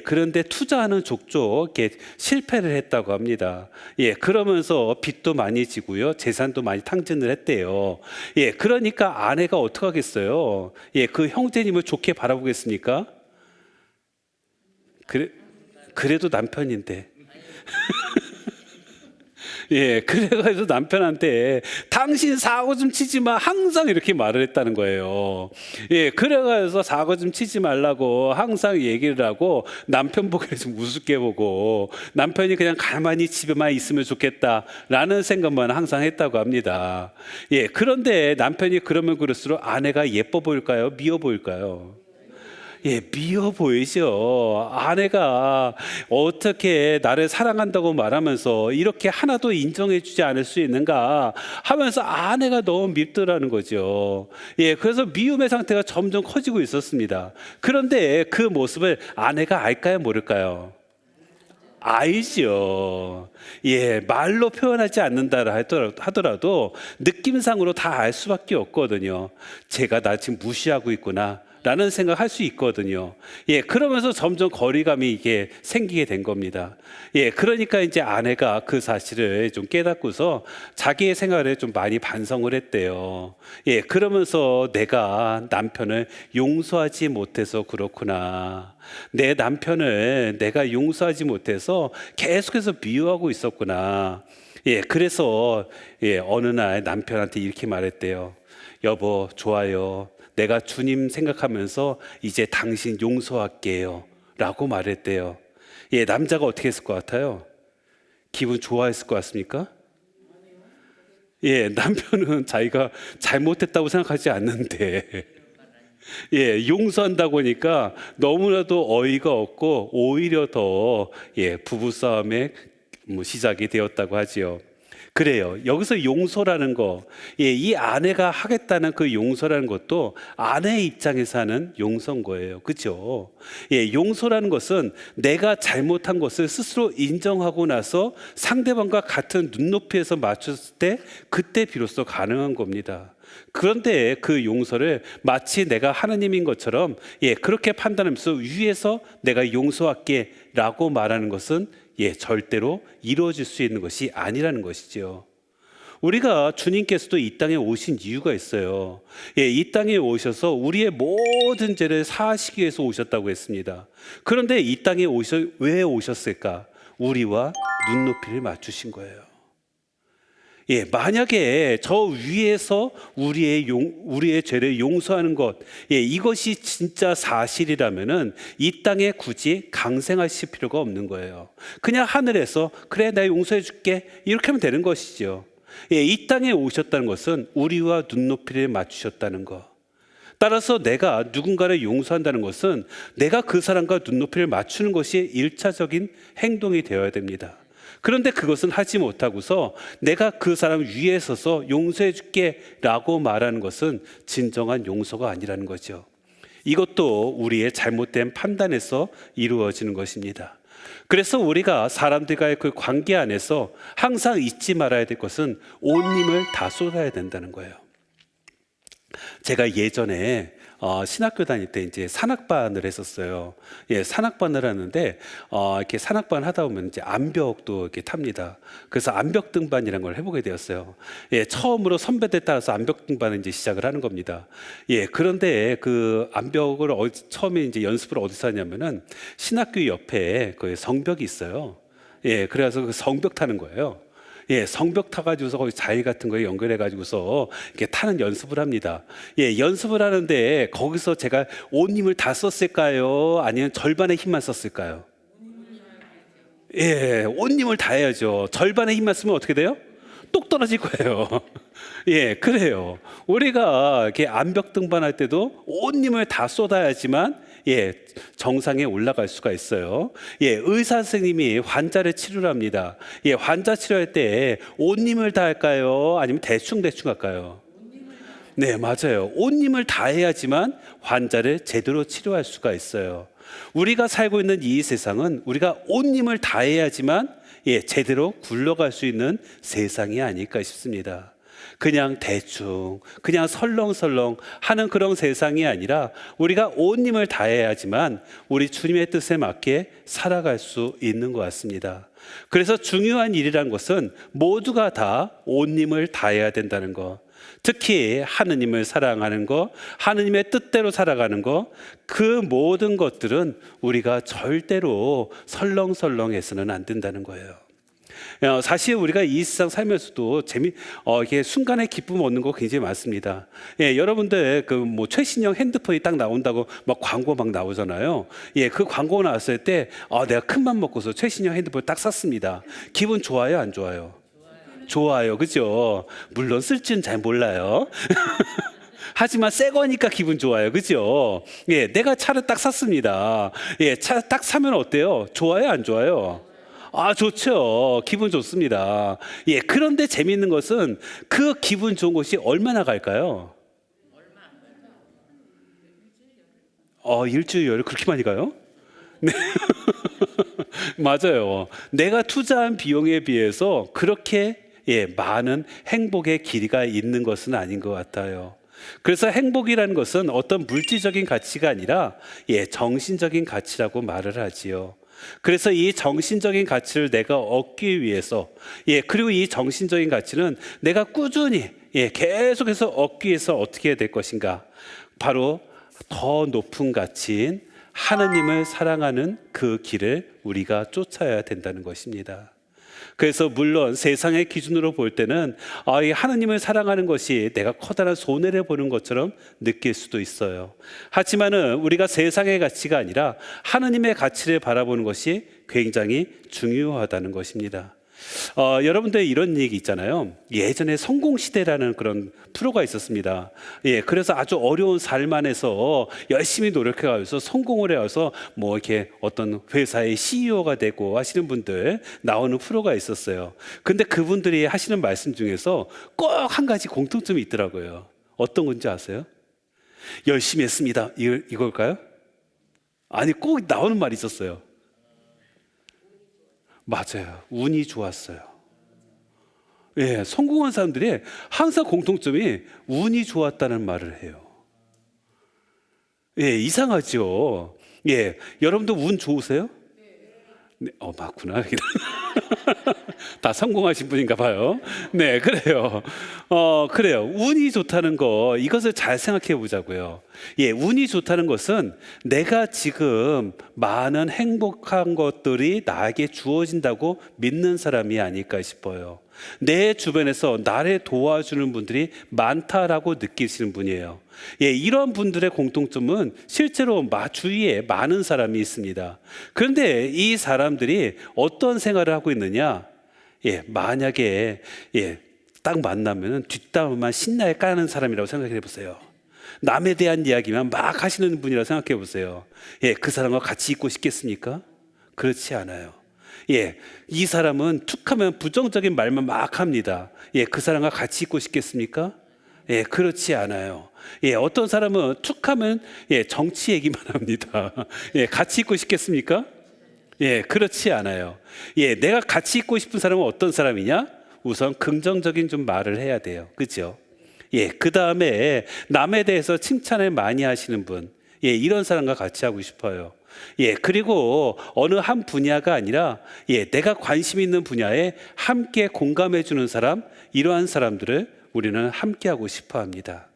S1: 그런데 투자하는 족족 이렇게 실패를 했다고 합니다. 그러면서 빚도 많이 지고요, 재산도 많이 탕진을 했대요. 그러니까 아내가 어떻게 하겠어요? 그 형제님을 좋게 바라보겠습니까? 그래도 남편인데. 그래가지고 남편한테 당신 사고 좀 치지 마 항상 이렇게 말을 했다는 거예요. 그래가지고 사고 좀 치지 말라고 항상 얘기를 하고 남편 보기를 좀 우습게 보고 남편이 그냥 가만히 집에만 있으면 좋겠다라는 생각만 항상 했다고 합니다. 그런데 남편이 그러면 그럴수록 아내가 예뻐 보일까요? 미워 보일까요? 미워 보이죠. 아내가 어떻게 나를 사랑한다고 말하면서 이렇게 하나도 인정해 주지 않을 수 있는가 하면서 아내가 너무 밉더라는 거죠. 그래서 미움의 상태가 점점 커지고 있었습니다. 그런데 그 모습을 아내가 알까요, 모를까요? 알죠. 말로 표현하지 않는다 하더라도 느낌상으로 다 알 수밖에 없거든요. 제가 나 지금 무시하고 있구나 라는 생각할 수 있거든요. 그러면서 점점 거리감이 이게 생기게 된 겁니다. 그러니까 이제 아내가 그 사실을 좀 깨닫고서 자기의 생활에 좀 많이 반성을 했대요. 그러면서 내가 남편을 용서하지 못해서 그렇구나. 내 남편을 내가 용서하지 못해서 계속해서 미워하고 있었구나. 그래서 어느 날 남편한테 이렇게 말했대요. 여보, 좋아요. 내가 주님 생각하면서 이제 당신 용서할게요 라고 말했대요. 남자가 어떻게 했을 것 같아요? 기분 좋아했을 것 같습니까? 남편은 자기가 잘못했다고 생각하지 않는데 용서한다고 하니까 너무나도 어이가 없고 오히려 더 부부싸움의 시작이 되었다고 하지요. 그래요. 여기서 용서라는 거, 이 아내가 하겠다는 그 용서라는 것도 아내의 입장에서 하는 용서인 거예요. 그렇죠? 용서라는 것은 내가 잘못한 것을 스스로 인정하고 나서 상대방과 같은 눈높이에서 맞췄을 때 그때 비로소 가능한 겁니다. 그런데 그 용서를 마치 내가 하나님인 것처럼 그렇게 판단하면서 위에서 내가 용서할게 라고 말하는 것은 절대로 이루어질 수 있는 것이 아니라는 것이죠. 우리가 주님께서도 이 땅에 오신 이유가 있어요. 예, 이 땅에 오셔서 우리의 모든 죄를 사하시기 위해서 오셨다고 했습니다. 그런데 이 땅에 왜 오셨을까? 우리와 눈높이를 맞추신 거예요. 예, 만약에 저 위에서 우리의 죄를 용서하는 것, 예, 이것이 진짜 사실이라면은 이 땅에 굳이 강생하실 필요가 없는 거예요. 그냥 하늘에서 그래, 내가 용서해 줄게, 이렇게 하면 되는 것이죠. 예, 이 땅에 오셨다는 것은 우리와 눈높이를 맞추셨다는 것. 따라서 내가 누군가를 용서한다는 것은 내가 그 사람과 눈높이를 맞추는 것이 일차적인 행동이 되어야 됩니다. 그런데 그것은 하지 못하고서 내가 그 사람 위에 서서 용서해 줄게 라고 말하는 것은 진정한 용서가 아니라는 거죠. 이것도 우리의 잘못된 판단에서 이루어지는 것입니다. 그래서 우리가 사람들과의 그 관계 안에서 항상 잊지 말아야 될 것은 온 힘을 다 쏟아야 된다는 거예요. 제가 예전에 신학교 다닐 때 이제 산악반을 했었어요. 예, 산악반을 하는데 이렇게 산악반 하다 보면 이제 암벽도 이렇게 탑니다. 그래서 암벽 등반이라는 걸 해보게 되었어요. 예, 처음으로 선배들 따라서 암벽 등반을 이제 시작을 하는 겁니다. 예, 그런데 그 암벽을 처음에 이제 연습을 어디서 하냐면은 신학교 옆에 그 성벽이 있어요. 예, 그래서 그 성벽 타는 거예요. 예, 성벽 타가지고서 거기 자리 같은 거에 연결해가지고서 이렇게 타는 연습을 합니다. 예, 연습을 하는데 거기서 제가 온 힘을 다 썼을까요? 아니면 절반의 힘만 썼을까요? 예, 온 힘을 다 해야죠. 절반의 힘만 쓰면 어떻게 돼요? 똑 떨어질 거예요. 예, 그래요. 우리가 이렇게 암벽 등반할 때도 온 힘을 다 쏟아야지만 예, 정상에 올라갈 수가 있어요. 예, 의사 선생님이 환자를 치료합니다. 예, 환자 치료할 때 온 힘을 다 할까요? 아니면 대충 할까요? 네, 맞아요. 온 힘을 다 해야지만 환자를 제대로 치료할 수가 있어요. 우리가 살고 있는 이 세상은 우리가 온 힘을 다 해야지만 예, 제대로 굴러갈 수 있는 세상이 아닐까 싶습니다. 그냥 대충, 그냥 설렁설렁 하는 그런 세상이 아니라 우리가 온 힘을 다해야지만 우리 주님의 뜻에 맞게 살아갈 수 있는 것 같습니다. 그래서 중요한 일이란 것은 모두가 다 온 힘을 다해야 된다는 것. 특히 하느님을 사랑하는 것, 하느님의 뜻대로 살아가는 것, 그 모든 것들은 우리가 절대로 설렁설렁해서는 안 된다는 거예요. 사실 우리가 이 세상 살면서도 이게 순간의 기쁨 얻는 거 굉장히 많습니다. 예, 여러분들 그 뭐 최신형 핸드폰이 딱 나온다고 막 광고 막 나오잖아요. 예, 그 광고 나왔을 때 내가 큰 맘 먹고서 최신형 핸드폰 딱 샀습니다. 기분 좋아요, 안 좋아요? 좋아요, 그죠? 물론 쓸 줄은 잘 몰라요. 하지만 새 거니까 기분 좋아요, 그죠? 예, 내가 차를 딱 샀습니다. 예, 차 딱 사면 어때요? 좋아요, 안 좋아요? 좋죠. 기분 좋습니다. 예, 그런데 재미있는 것은 그 기분 좋은 것이 얼마나 갈까요? 일주일 열흘 그렇게 많이 가요? 네. 맞아요. 내가 투자한 비용에 비해서 그렇게 많은 행복의 길이가 있는 것은 아닌 것 같아요. 그래서 행복이라는 것은 어떤 물질적인 가치가 아니라 정신적인 가치라고 말을 하지요. 그래서 이 정신적인 가치를 내가 얻기 위해서 그리고 이 정신적인 가치는 내가 꾸준히 계속해서 얻기 위해서 어떻게 해야 될 것인가? 바로 더 높은 가치인 하느님을 사랑하는 그 길을 우리가 쫓아야 된다는 것입니다. 그래서 물론 세상의 기준으로 볼 때는 이 하느님을 사랑하는 것이 내가 커다란 손해를 보는 것처럼 느낄 수도 있어요. 하지만은 우리가 세상의 가치가 아니라 하느님의 가치를 바라보는 것이 굉장히 중요하다는 것입니다. 여러분들 이런 얘기 있잖아요. 예전에 성공시대라는 그런 프로가 있었습니다. 그래서 아주 어려운 삶 안에서 열심히 노력해가면서 성공을 해와서 뭐 이렇게 어떤 회사의 CEO가 되고 하시는 분들 나오는 프로가 있었어요. 근데 그분들이 하시는 말씀 중에서 꼭 한 가지 공통점이 있더라고요. 어떤 건지 아세요? 열심히 했습니다. 이걸까요? 아니, 꼭 나오는 말이 있었어요. 맞아요. 운이 좋았어요. 예, 성공한 사람들이 항상 공통점이 운이 좋았다는 말을 해요. 예, 이상하죠. 예, 여러분도 운 좋으세요? 네, 맞구나. 다 성공하신 분인가 봐요. 네, 그래요. 그래요. 운이 좋다는 거, 이것을 잘 생각해 보자고요. 예, 운이 좋다는 것은 내가 지금 많은 행복한 것들이 나에게 주어진다고 믿는 사람이 아닐까 싶어요. 내 주변에서 나를 도와주는 분들이 많다라고 느끼시는 분이에요. 예, 이런 분들의 공통점은 실제로 주위에 많은 사람이 있습니다. 그런데 이 사람들이 어떤 생활을 하고 있느냐? 예, 만약에 딱 만나면 뒷담화만 신나게 까는 사람이라고 생각해 보세요. 남에 대한 이야기만 막 하시는 분이라고 생각해 보세요. 예, 그 사람과 같이 있고 싶겠습니까? 그렇지 않아요. 예, 이 사람은 툭하면 부정적인 말만 막 합니다. 예, 그 사람과 같이 있고 싶겠습니까? 예, 그렇지 않아요. 예, 어떤 사람은 툭하면 정치 얘기만 합니다. 예, 같이 있고 싶겠습니까? 예, 그렇지 않아요. 예, 내가 같이 있고 싶은 사람은 어떤 사람이냐? 우선 긍정적인 좀 말을 해야 돼요. 그렇죠? 예, 그 다음에 남에 대해서 칭찬을 많이 하시는 분, 예, 이런 사람과 같이 하고 싶어요. 예, 그리고 어느 한 분야가 아니라 내가 관심 있는 분야에 함께 공감해 주는 사람, 이러한 사람들을 우리는 함께 하고 싶어 합니다.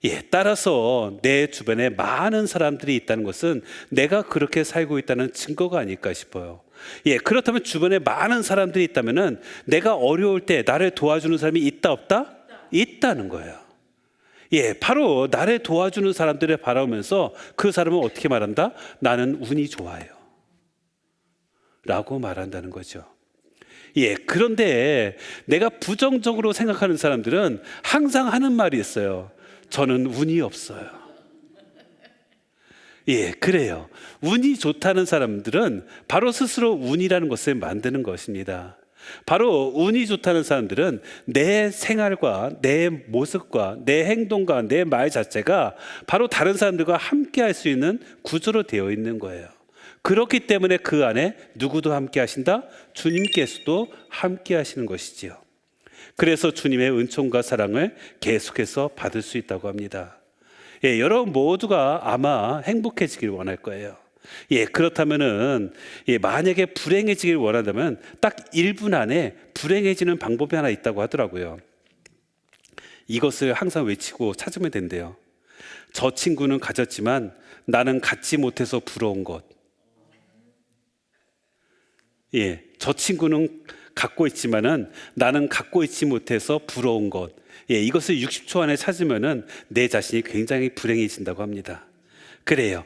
S1: 예, 따라서 내 주변에 많은 사람들이 있다는 것은 내가 그렇게 살고 있다는 증거가 아닐까 싶어요. 예, 그렇다면 주변에 많은 사람들이 있다면은 내가 어려울 때 나를 도와주는 사람이 있다 없다? 있다는 거예요. 예, 바로 나를 도와주는 사람들을 바라보면서 그 사람은 어떻게 말한다? 나는 운이 좋아요 라고 말한다는 거죠. 예, 그런데 내가 부정적으로 생각하는 사람들은 항상 하는 말이 있어요. 저는 운이 없어요. 예, 그래요. 운이 좋다는 사람들은 바로 스스로 운이라는 것을 만드는 것입니다. 바로 운이 좋다는 사람들은 내 생활과 내 모습과 내 행동과 내 말 자체가 바로 다른 사람들과 함께 할 수 있는 구조로 되어 있는 거예요. 그렇기 때문에 그 안에 누구도 함께 하신다? 주님께서도 함께 하시는 것이지요. 그래서 주님의 은총과 사랑을 계속해서 받을 수 있다고 합니다. 예, 여러분 모두가 아마 행복해지길 원할 거예요. 예, 그렇다면은 만약에 불행해지길 원한다면 딱 1분 안에 불행해지는 방법이 하나 있다고 하더라고요. 이것을 항상 외치고 찾으면 된대요. 저 친구는 가졌지만 나는 갖지 못해서 부러운 것. 예, 저 친구는 갖고 있지만은 나는 갖고 있지 못해서 부러운 것. 예, 이것을 60초 안에 찾으면은 내 자신이 굉장히 불행해진다고 합니다. 그래요.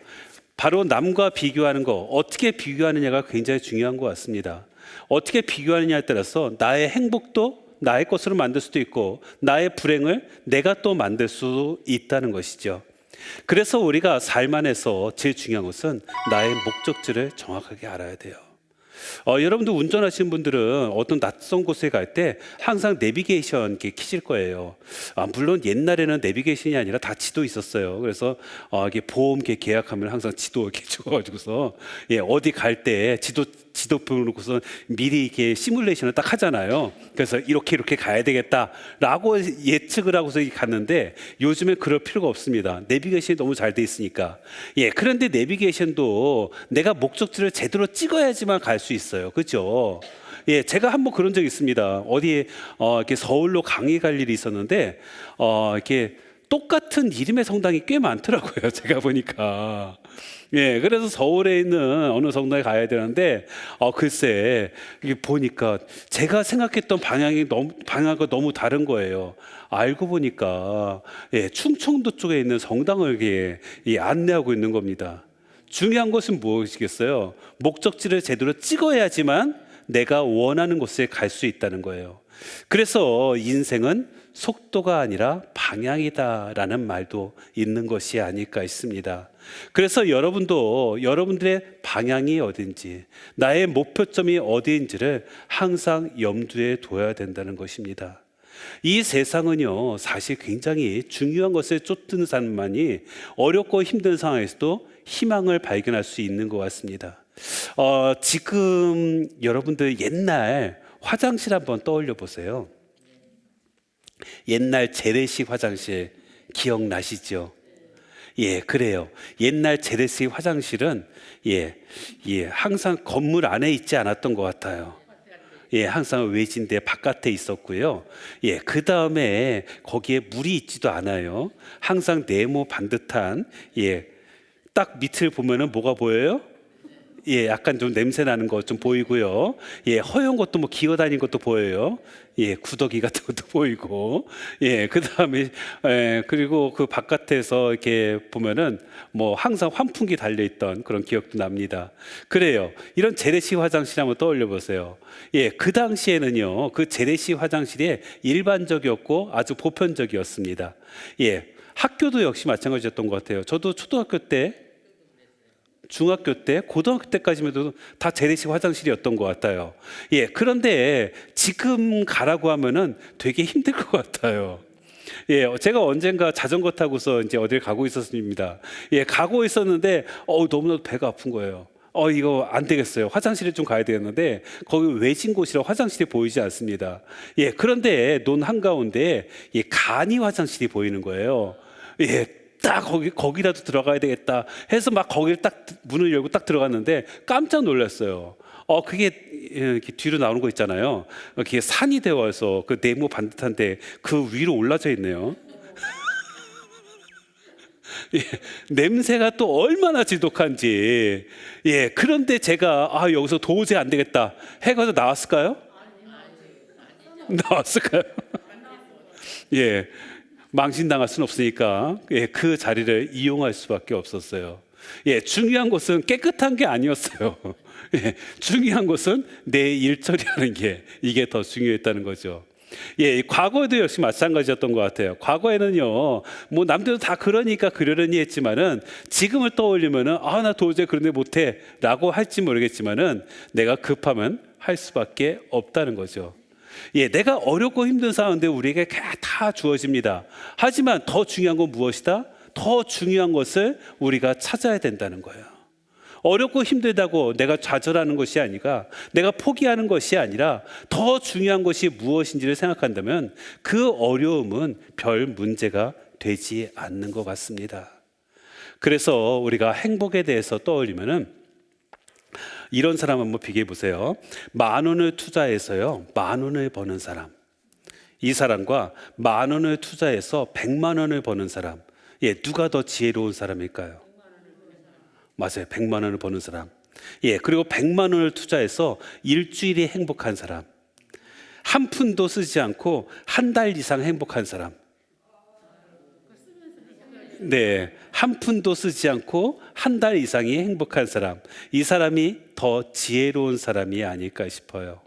S1: 바로 남과 비교하는 거, 어떻게 비교하느냐가 굉장히 중요한 것 같습니다. 어떻게 비교하느냐에 따라서 나의 행복도 나의 것으로 만들 수도 있고 나의 불행을 내가 또 만들 수 있다는 것이죠. 그래서 우리가 삶 안에서 제일 중요한 것은 나의 목적지를 정확하게 알아야 돼요. 여러분도 운전하시는 분들은 어떤 낯선 곳에 갈 때 항상 내비게이션 이렇게 키실 거예요. 물론 옛날에는 내비게이션이 아니라 다 지도 있었어요. 그래서 이게 보험 이렇게 계약하면 항상 지도 이렇게 줘가지고서 어디 갈 때 지도 보고서 미리 이렇게 시뮬레이션을 딱 하잖아요. 그래서 이렇게 가야 되겠다라고 예측을 하고서 갔는데 요즘엔 그럴 필요가 없습니다. 내비게이션이 너무 잘 돼 있으니까. 그런데 내비게이션도 내가 목적지를 제대로 찍어야지만 갈 수 있어요. 그렇죠? 제가 한번 그런 적이 있습니다. 어디에 이렇게 서울로 강의 갈 일이 있었는데 이렇게 똑같은 이름의 성당이 꽤 많더라고요. 제가 보니까. 그래서 서울에 있는 어느 성당에 가야 되는데 글쎄 이게 보니까 제가 생각했던 방향과 너무 다른 거예요. 알고 보니까 충청도 쪽에 있는 성당을 이렇게 안내하고 있는 겁니다. 중요한 것은 무엇이겠어요? 목적지를 제대로 찍어야지만 내가 원하는 곳에 갈 수 있다는 거예요. 그래서 인생은 속도가 아니라 방향이다라는 말도 있는 것이 아닐까 싶습니다. 그래서 여러분도 여러분들의 방향이 어딘지, 나의 목표점이 어디인지를 항상 염두에 둬야 된다는 것입니다. 이 세상은요, 사실 굉장히 중요한 것을 쫓는 사람만이 어렵고 힘든 상황에서도 희망을 발견할 수 있는 것 같습니다. 지금 여러분들 옛날 화장실 한번 떠올려 보세요. 옛날 재래식 화장실 기억나시죠? 그래요. 옛날 재래식 화장실은 항상 건물 안에 있지 않았던 것 같아요. 예, 항상 외진데 바깥에 있었고요. 예, 그 다음에 거기에 물이 있지도 않아요. 항상 네모 반듯한, 예, 딱 밑을 보면은 뭐가 보여요? 예, 약간 좀 냄새 나는 것 좀 보이고요. 예, 허연 것도 뭐 기어다니는 것도 보여요. 예, 구더기 같은 것도 보이고. 예, 그 다음에, 예, 그리고 그 바깥에서 이렇게 보면은 뭐 항상 환풍기 달려있던 그런 기억도 납니다. 그래요. 이런 재래식 화장실 한번 떠올려 보세요. 예, 그 당시에는요, 그 재래식 화장실이 일반적이었고 아주 보편적이었습니다. 예, 학교도 역시 마찬가지였던 것 같아요. 저도 초등학교 때, 중학교 때, 고등학교 때까지만 해도 다 재래식 화장실이었던 것 같아요. 예, 그런데 지금 가라고 하면은 되게 힘들 것 같아요. 예, 제가 언젠가 자전거 타고서 이제 어딜 가고 있었습니다. 예, 가고 있었는데, 너무나도 배가 아픈 거예요. 이거 안 되겠어요. 화장실에 좀 가야 되겠는데, 거기 외진 곳이라 화장실이 보이지 않습니다. 예, 그런데 논 한가운데, 예, 간이 화장실이 보이는 거예요. 예, 딱 거기라도 들어가야 되겠다 해서 막 거기를 딱 문을 열고 딱 들어갔는데 깜짝 놀랐어요. 그게 이렇게 뒤로 나오는 거 있잖아요. 그게 산이 되어서 그 네모 반듯한데 그 위로 올라져 있네요. 예, 냄새가 또 얼마나 지독한지. 예, 그런데 제가 여기서 도저히 안 되겠다 해가지고 나왔을까요? 나왔을까요? 예. 망신당할 수는 없으니까 예, 그 자리를 이용할 수밖에 없었어요. 예, 중요한 것은 깨끗한 게 아니었어요. 예, 중요한 것은 내 일처리하는 게 이게 더 중요했다는 거죠. 예, 과거에도 역시 마찬가지였던 것 같아요. 과거에는요, 뭐 남들도 다 그러니까 그러려니 했지만은 지금을 떠올리면은 나 도저히 그런 데 못해라고 할지 모르겠지만은 내가 급하면 할 수밖에 없다는 거죠. 예, 내가 어렵고 힘든 상황인데 우리에게 다 주어집니다. 하지만 더 중요한 건 무엇이다? 더 중요한 것을 우리가 찾아야 된다는 거예요. 어렵고 힘들다고 내가 좌절하는 것이 아니라, 내가 포기하는 것이 아니라 더 중요한 것이 무엇인지를 생각한다면 그 어려움은 별 문제가 되지 않는 것 같습니다. 그래서 우리가 행복에 대해서 떠올리면은 이런 사람 한번 비교해 보세요. 10,000원을 투자해서요, 10,000원을 버는 사람. 이 사람과 10,000원을 투자해서 1,000,000원을 버는 사람. 예, 누가 더 지혜로운 사람일까요? 맞아요. 1,000,000원을 버는 사람. 예, 그리고 1,000,000원을 투자해서 일주일이 행복한 사람. 한 푼도 쓰지 않고 한 달 이상 행복한 사람. 네, 한 푼도 쓰지 않고 한 달 이상이 행복한 사람. 이 사람이 더 지혜로운 사람이 아닐까 싶어요.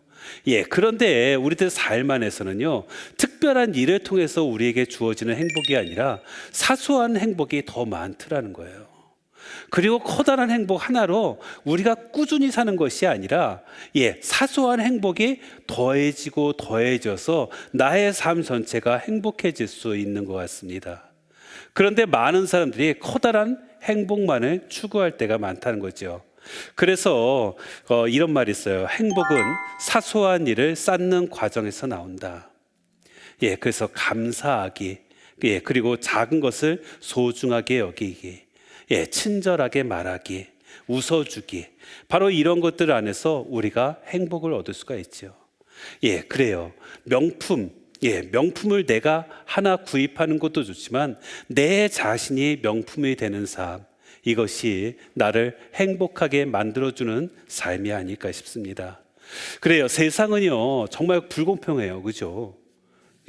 S1: 예, 그런데 우리들 삶 안에서는요, 특별한 일을 통해서 우리에게 주어지는 행복이 아니라 사소한 행복이 더 많더라는 거예요. 그리고 커다란 행복 하나로 우리가 꾸준히 사는 것이 아니라, 예, 사소한 행복이 더해지고 더해져서 나의 삶 전체가 행복해질 수 있는 것 같습니다. 그런데 많은 사람들이 커다란 행복만을 추구할 때가 많다는 거죠. 그래서 이런 말이 있어요. 행복은 사소한 일을 쌓는 과정에서 나온다. 예, 그래서 감사하기, 예, 그리고 작은 것을 소중하게 여기기, 예, 친절하게 말하기, 웃어주기, 바로 이런 것들 안에서 우리가 행복을 얻을 수가 있죠. 예, 그래요. 명품, 예, 명품을 내가 하나 구입하는 것도 좋지만 내 자신이 명품이 되는 삶, 이것이 나를 행복하게 만들어주는 삶이 아닐까 싶습니다. 그래요. 세상은요, 정말 불공평해요. 그죠?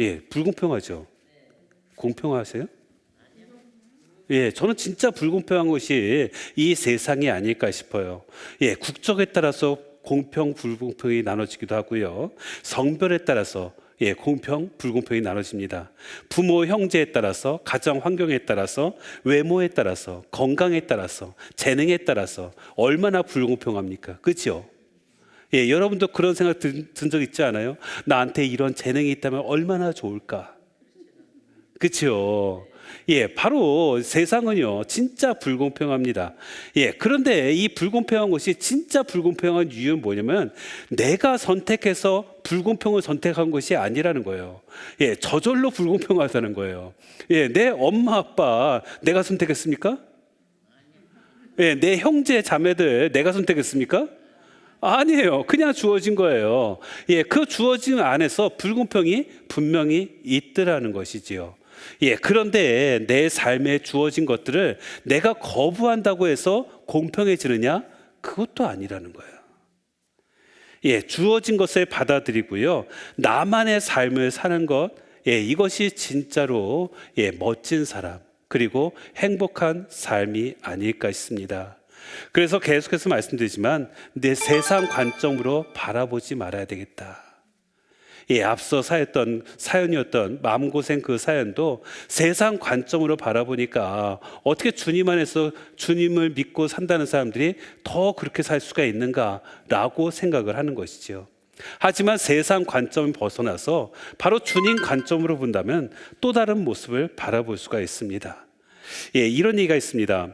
S1: 예, 불공평하죠. 공평하세요? 예, 저는 진짜 불공평한 것이 이 세상이 아닐까 싶어요. 예, 국적에 따라서 공평, 불공평이 나눠지기도 하고요. 성별에 따라서 공평, 불공평이 나눠집니다. 부모, 형제에 따라서, 가정 환경에 따라서, 외모에 따라서, 건강에 따라서, 재능에 따라서 얼마나 불공평합니까? 그렇죠? 예, 여러분도 그런 생각 든 적 있지 않아요? 나한테 이런 재능이 있다면 얼마나 좋을까? 그렇죠? 예, 바로 세상은요, 진짜 불공평합니다. 예, 그런데 이 불공평한 것이 진짜 불공평한 이유는 뭐냐면 내가 선택해서 불공평을 선택한 것이 아니라는 거예요. 예, 저절로 불공평하다는 거예요. 예, 내 엄마, 아빠 내가 선택했습니까? 예, 내 형제, 자매들 내가 선택했습니까? 아니에요. 그냥 주어진 거예요. 예, 그 주어진 안에서 불공평이 분명히 있더라는 것이지요. 예, 그런데 내 삶에 주어진 것들을 내가 거부한다고 해서 공평해지느냐? 그것도 아니라는 거예요. 예, 주어진 것을 받아들이고요. 나만의 삶을 사는 것, 예, 이것이 진짜로 예, 멋진 사람, 그리고 행복한 삶이 아닐까 싶습니다. 그래서 계속해서 말씀드리지만 내 세상 관점으로 바라보지 말아야 되겠다. 예, 앞서 사연이었던 마음고생 그 사연도 세상 관점으로 바라보니까 어떻게 주님 안에서 주님을 믿고 산다는 사람들이 더 그렇게 살 수가 있는가라고 생각을 하는 것이죠. 하지만 세상 관점을 벗어나서 바로 주님 관점으로 본다면 또 다른 모습을 바라볼 수가 있습니다. 예, 이런 얘기가 있습니다.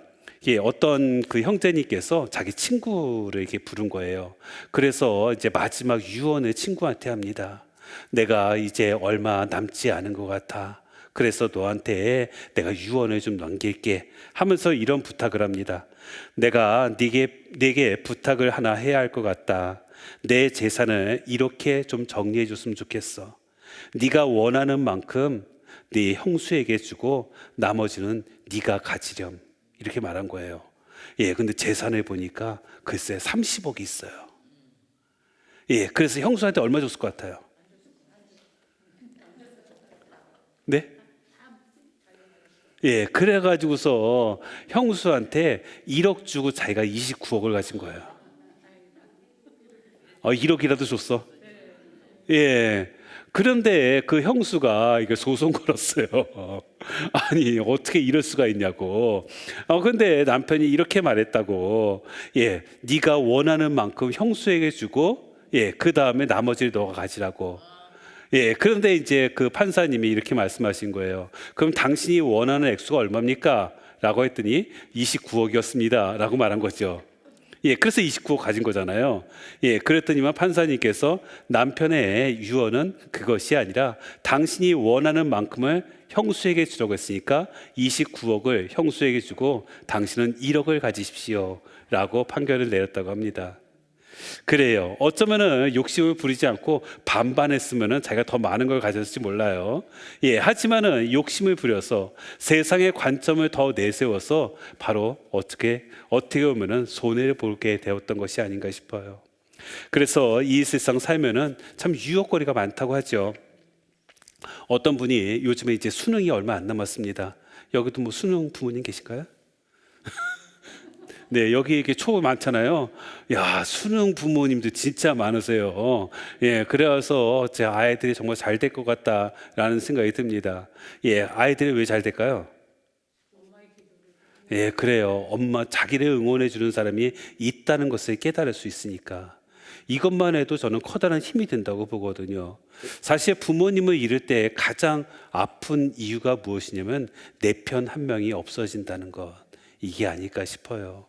S1: 예, 어떤 그 형제님께서 자기 친구를 이렇게 부른 거예요. 그래서 이제 마지막 유언을 친구한테 합니다. 내가 이제 얼마 남지 않은 것 같아. 그래서 너한테 내가 유언을 좀 남길게 하면서 이런 부탁을 합니다. 내가 네게 부탁을 하나 해야 할 것 같다. 내 재산을 이렇게 좀 정리해 줬으면 좋겠어. 네가 원하는 만큼 네 형수에게 주고 나머지는 네가 가지렴. 이렇게 말한 거예요. 예, 근데 재산을 보니까 글쎄 30억이 있어요. 예, 그래서 형수한테 얼마 줬을 것 같아요? 네? 예, 그래가지고서 형수한테 1억 주고 자기가 29억을 가진 거예요. 1억이라도 줬어. 예. 그런데 그 형수가 이게 소송 걸었어요. 아니, 어떻게 이럴 수가 있냐고. 근데 남편이 이렇게 말했다고. 예, 네가 원하는 만큼 형수에게 주고, 예, 그 다음에 나머지를 너가 가지라고. 예, 그런데 이제 그 판사님이 이렇게 말씀하신 거예요. 그럼 당신이 원하는 액수가 얼마입니까? 라고 했더니 29억이었습니다. 라고 말한 거죠. 예, 그래서 29억 가진 거잖아요. 예, 그랬더니만 판사님께서 남편의 유언은 그것이 아니라 당신이 원하는 만큼을 형수에게 주라고 했으니까 29억을 형수에게 주고 당신은 1억을 가지십시오. 라고 판결을 내렸다고 합니다. 그래요. 어쩌면은 욕심을 부리지 않고 반반했으면은 자기가 더 많은 걸 가졌을지 몰라요. 예, 하지만은 욕심을 부려서 세상의 관점을 더 내세워서 바로 어떻게 보면은 손해를 보게 되었던 것이 아닌가 싶어요. 그래서 이 세상 살면은 참 유혹거리가 많다고 하죠. 어떤 분이 요즘에 이제 수능이 얼마 안 남았습니다. 여기도 뭐 수능 부모님 계신가요? 네, 여기 이렇게 초 많잖아요. 야, 수능 부모님도 진짜 많으세요. 예, 그래서 제 아이들이 정말 잘 될 것 같다라는 생각이 듭니다. 예, 아이들이 왜 잘 될까요? 예, 그래요. 자기를 응원해 주는 사람이 있다는 것을 깨달을 수 있으니까. 이것만 해도 저는 커다란 힘이 된다고 보거든요. 사실 부모님을 잃을 때 가장 아픈 이유가 무엇이냐면 내 편 한 명이 없어진다는 것. 이게 아닐까 싶어요.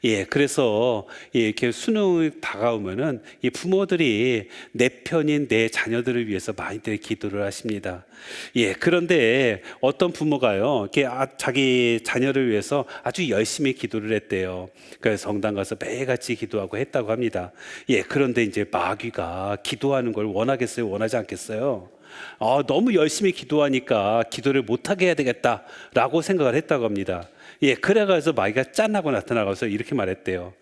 S1: 예, 그래서 이렇게 수능이 다가오면은 이 부모들이 내 편인 내 자녀들을 위해서 많이들 기도를 하십니다. 예, 그런데 어떤 부모가요, 이렇게 자기 자녀를 위해서 아주 열심히 기도를 했대요. 그래서 성당 가서 매일같이 기도하고 했다고 합니다. 예, 그런데 이제 마귀가 기도하는 걸 원하겠어요, 원하지 않겠어요? 너무 열심히 기도하니까 기도를 못하게 해야 되겠다라고 생각을 했다고 합니다. 예, 그래가지고 마귀가 짠하고 나타나가서 이렇게 말했대요.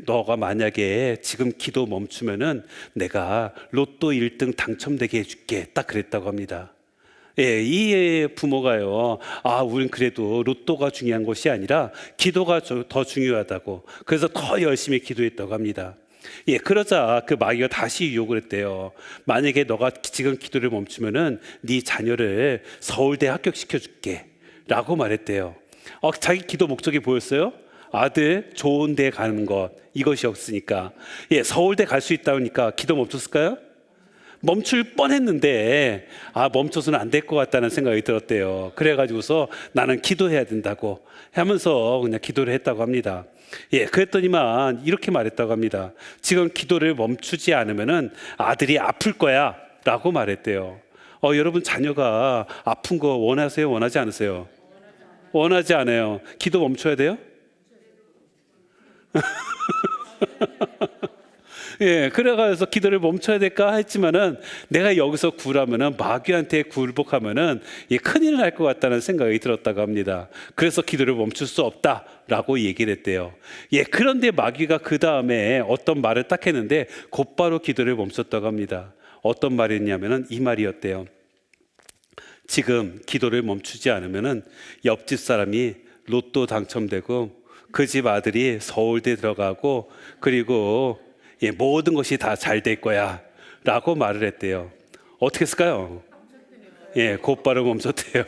S1: 너가 만약에 지금 기도 멈추면은 내가 로또 1등 당첨되게 해줄게. 딱 그랬다고 합니다. 예, 이 부모가요. 우린 그래도 로또가 중요한 것이 아니라 기도가 더 중요하다고. 그래서 더 열심히 기도했다고 합니다. 예, 그러자 그 마귀가 다시 유혹을 했대요. 만약에 너가 지금 기도를 멈추면은 네 자녀를 서울대 합격시켜줄게. 라고 말했대요. 자기 기도 목적이 보였어요? 아들 좋은 데 가는 것, 이것이었으니까. 예, 서울대 갈 수 있다니까 기도 멈췄을까요? 멈출 뻔했는데 멈춰서는 안 될 것 같다는 생각이 들었대요. 그래가지고서 나는 기도해야 된다고 하면서 그냥 기도를 했다고 합니다. 예, 그랬더니만 이렇게 말했다고 합니다. 지금 기도를 멈추지 않으면은 아들이 아플 거야 라고 말했대요. 여러분 자녀가 아픈 거 원하세요? 원하지 않으세요? 원하지 않아요. 기도 멈춰야 돼요? 예, 그래가지고 기도를 멈춰야 될까 했지만은 내가 여기서 굴하면은 마귀한테 굴복하면은 큰일 날 것 같다는 생각이 들었다고 합니다. 그래서 기도를 멈출 수 없다라고 얘기를 했대요. 예, 그런데 마귀가 그 다음에 어떤 말을 딱 했는데 곧바로 기도를 멈췄다고 합니다. 어떤 말이었냐면은 이 말이었대요. 지금 기도를 멈추지 않으면은 옆집 사람이 로또 당첨되고 그 집 아들이 서울대 들어가고 그리고 모든 것이 다 잘 될 거야 라고 말을 했대요. 어떻게 했을까요? 곧바로 멈췄대요.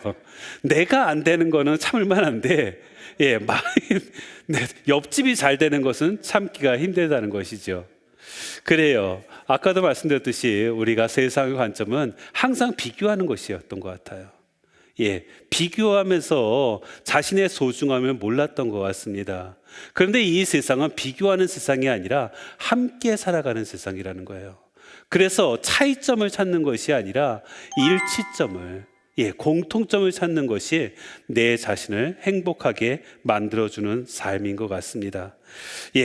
S1: 내가 안 되는 거는 참을 만한데 옆집이 잘 되는 것은 참기가 힘들다는 것이죠. 그래요. 아까도 말씀드렸듯이 우리가 세상의 관점은 항상 비교하는 것이었던 것 같아요. 비교하면서 자신의 소중함을 몰랐던 것 같습니다. 그런데 이 세상은 비교하는 세상이 아니라 함께 살아가는 세상이라는 거예요. 그래서 차이점을 찾는 것이 아니라 일치점을, 공통점을 찾는 것이 내 자신을 행복하게 만들어주는 삶인 것 같습니다.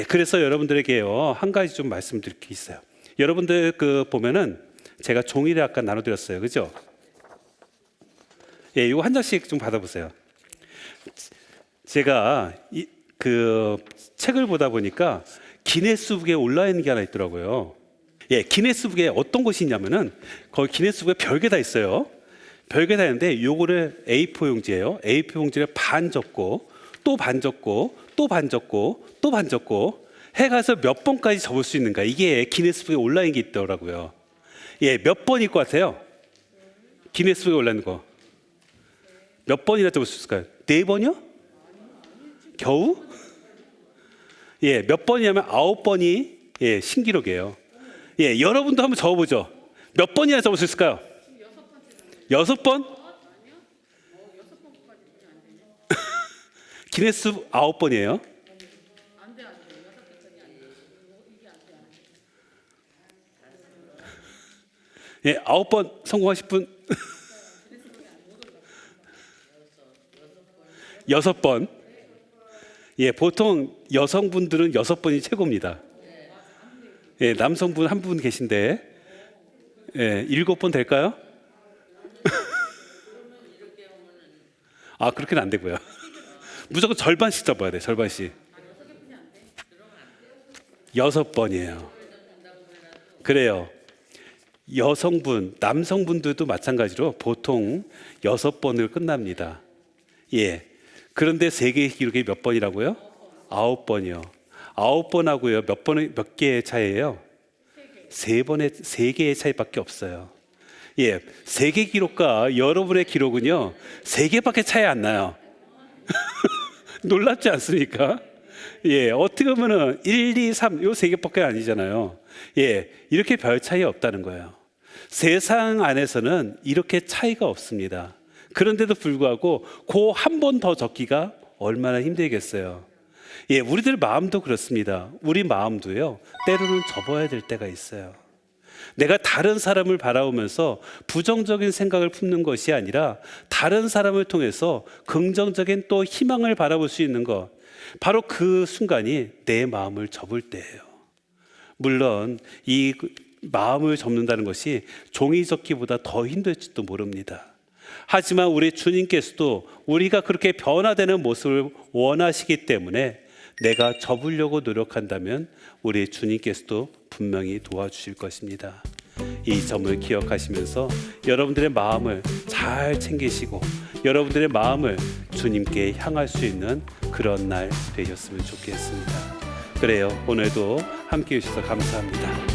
S1: 그래서 여러분들에게요, 한 가지 좀 말씀드릴 게 있어요. 여러분들 보면은 제가 종이를 아까 나눠드렸어요. 그죠? 이거 한 장씩 좀 받아보세요. 제가 그 책을 보다 보니까 기네스북에 올라 있는 게 하나 있더라고요. 기네스북에 어떤 것이 있냐면은 거기 기네스북에 별게 다 있어요. 별게 다 있는데 요거를 A4 용지예요. A4 용지를 반 접고 또 반 접고 또 반 접고 또 반 접고 해가서 몇 번까지 접을 수 있는가, 이게 기네스북에 올라 있는 게 있더라고요. 몇 번일 것 같아요? 기네스북에 올라 있는 거 몇 번이나 접을 수 있을까요? 4번이요? 겨우? 몇 번이냐면 9번이 신기록이에요. 여러분도 한번 적어보죠. 몇 번이나 접을 수 있을까요? 6번? 기네스 9번이에요. 9번 성공하실 분? 6번. 보통 여성분들은 6번이 최고입니다. 남성분 한 분 계신데 7번 될까요? 그렇게는 안 되고요. 무조건 절반씩 접어야 돼. 절반씩. 6번이에요. 그래요. 여성분, 남성분들도 마찬가지로 보통 6번을 끝납니다. 그런데 세계 기록이 몇 번이라고요? 9번이요. 9번하고요. 몇 개의 차이예요? 3개의 차이밖에 없어요. 세계 기록과 여러분의 기록은요, 3개밖에 차이 안 나요. 놀랍지 않습니까? 어떻게 보면은 1, 2, 3, 요 3개밖에 아니잖아요. 이렇게 별 차이 없다는 거예요. 세상 안에서는 이렇게 차이가 없습니다. 그런데도 불구하고 그 한 번 더 적기가 얼마나 힘들겠어요. 우리들 마음도 그렇습니다. 우리 마음도요, 때로는 접어야 될 때가 있어요. 내가 다른 사람을 바라보면서 부정적인 생각을 품는 것이 아니라 다른 사람을 통해서 긍정적인 또 희망을 바라볼 수 있는 것, 바로 그 순간이 내 마음을 접을 때예요. 물론 이 마음을 접는다는 것이 종이 접기보다 더 힘들지도 모릅니다. 하지만 우리 주님께서도 우리가 그렇게 변화되는 모습을 원하시기 때문에 내가 접으려고 노력한다면 우리 주님께서도 분명히 도와주실 것입니다. 이 점을 기억하시면서 여러분들의 마음을 잘 챙기시고 여러분들의 마음을 주님께 향할 수 있는 그런 날 되셨으면 좋겠습니다. 그래요. 오늘도 함께 해주셔서 감사합니다.